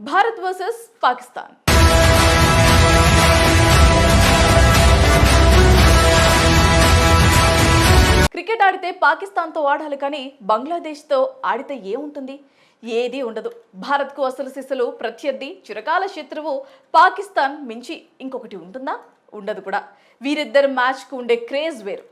Bharat versus Pakistan. Cricket ఆడితే పాకిస్తాన్తో ఆడాలి కానీ బంగ్లాదేశ్తో ఆడితే ఏముంటుంది? ఏదీ ఉండదు. భారత్కు అసలు సిసలు ప్రత్యర్థి, చిరకాల శత్రువు పాకిస్తాన్ మించి ఇంకొకటి ఉంటుందా? ఉండదు కూడా. వీరిద్దరు మ్యాచ్కు ఉండే క్రేజ్ వేరు.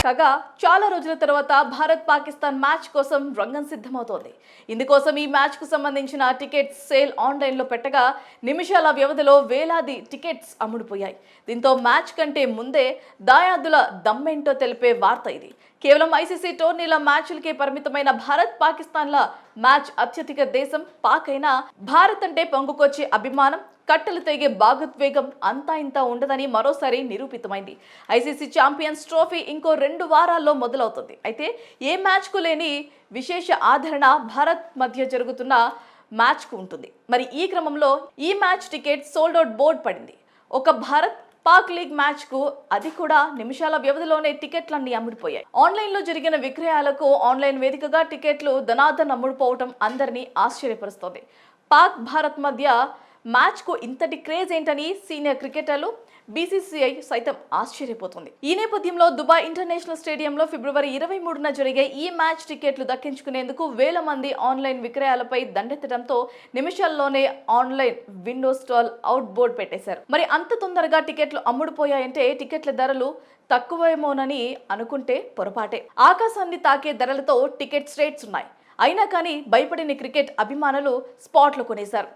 కాగా చాలా రోజుల తర్వాత భారత్ పాకిస్తాన్ మ్యాచ్ కోసం రంగం సిద్ధమవుతోంది. ఇందుకోసం ఈ మ్యాచ్ కు సంబంధించిన టికెట్స్ సేల్ ఆన్లైన్లో పెట్టగా నిమిషాల వ్యవధిలో వేలాది టికెట్స్ అమ్ముడుపోయాయి. దీంతో మ్యాచ్ కంటే ముందే దాయాదుల దమ్మేంటో తెలిపే వార్త ఇది. కేవలం ఐసీసీ టోర్నీల మ్యాచ్లకే పరిమితమైన భారత్ పాకిస్తాన్ల మ్యాచ్ అత్యధిక దేశం పాక్ అయినా భారత్ అంటే పొంగుకొచ్చే అభిమానం, కట్టలు తెగే భాగోద్వేగం అంతా ఇంత ఉండదని మరోసారి నిరూపితమైంది. ఐసీసీ ఛాంపియన్స్ ట్రోఫీ ఇంకో 2 వారాల్లో మొదలవుతుంది. అయితే ఏ మ్యాచ్కు లేని విశేష ఆదరణ భారత్ మధ్య జరుగుతున్న మ్యాచ్కు ఉంటుంది. మరి ఈ క్రమంలో ఈ match ticket sold out board పడింది. ఒక భారత్ పాక్ లీగ్ మ్యాచ్ కు అది కూడా నిమిషాల వ్యవధిలోనే టికెట్లన్నీ అమ్ముడుపోయాయి. ఆన్లైన్ లో జరిగిన విక్రయాలకు ఆన్లైన్ వేదికగా టికెట్లు ధనాధన అమ్ముడుపోవడం అందరినీ ఆశ్చర్యపరుస్తోంది. పాక్ భారత్ మధ్య మ్యాచ్ కు ఇంతటి క్రేజ్ ఏంటని సీనియర్ క్రికెటర్లు, బీసీసీఐ సైతం ఆశ్చర్యపోతుంది. ఈ నేపథ్యంలో దుబాయ్ ఇంటర్నేషనల్ స్టేడియంలో ఫిబ్రవరి 23న జరిగే ఈ మ్యాచ్ టికెట్లు దక్కించుకునేందుకు వేల మంది ఆన్లైన్ విక్రయాలపై దండెత్తడంతో నిమిషాల్లోనే online window stall out board పెట్టేశారు. మరి అంత తొందరగా టికెట్లు అమ్ముడుపోయాయంటే టికెట్ల ధరలు తక్కువేమోనని అనుకుంటే పొరపాటే. ఆకాశాన్ని తాకే ధరలతో టికెట్స్ రేట్స్ ఉన్నాయి. అయినా కానీ భయపడిన క్రికెట్ అభిమానులు స్పాట్లు కొనేశారు.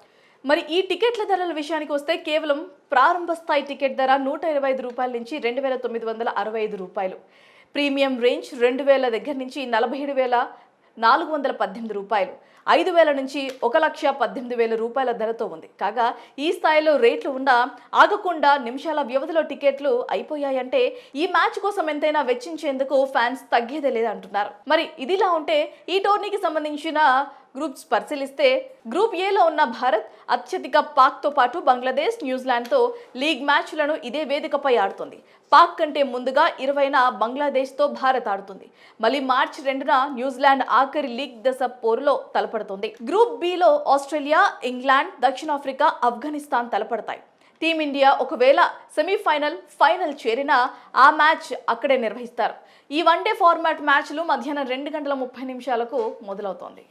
మరి ఈ టికెట్ల ధరల విషయానికి వస్తే కేవలం ప్రారంభ స్థాయి టికెట్ ధర ₹125 నుంచి ₹2,965. ప్రీమియం రేంజ్ 2,000 దగ్గర నుంచి ₹47,418, 5,000 నుంచి ₹1,18,000 ధరతో ఉంది. కాగా ఈ స్థాయిలో రేట్లు ఉన్నా ఆగకుండా నిమిషాల వ్యవధిలో టికెట్లు అయిపోయాయంటే ఈ మ్యాచ్ కోసం ఎంతైనా వెచ్చించేందుకు ఫ్యాన్స్ తగ్గేదే లేదంటున్నారు. మరి ఇదిలా ఉంటే ఈ టోర్నీకి సంబంధించిన గ్రూప్స్ పరిశీలిస్తే గ్రూప్ ఏలో ఉన్న భారత్ అత్యధిక పాక్తో పాటు బంగ్లాదేశ్, న్యూజిలాండ్తో లీగ్ మ్యాచ్లను ఇదే వేదికపై ఆడుతుంది. పాక్ కంటే ముందుగా 20న బంగ్లాదేశ్తో భారత్ ఆడుతుంది. మళ్ళీ మార్చి 2న న్యూజిలాండ్ ఆఖరి లీగ్ దశ పోరులో తలపడుతుంది. గ్రూప్ బిలో ఆస్ట్రేలియా, ఇంగ్లాండ్, దక్షిణాఫ్రికా, ఆఫ్ఘనిస్తాన్ తలపడతాయి. టీమిండియా ఒకవేళ సెమీఫైనల్, ఫైనల్ చేరినా ఆ మ్యాచ్ అక్కడే నిర్వహిస్తారు. ఈ వన్డే ఫార్మాట్ మ్యాచ్లు మధ్యాహ్నం 2:30 మొదలవుతోంది.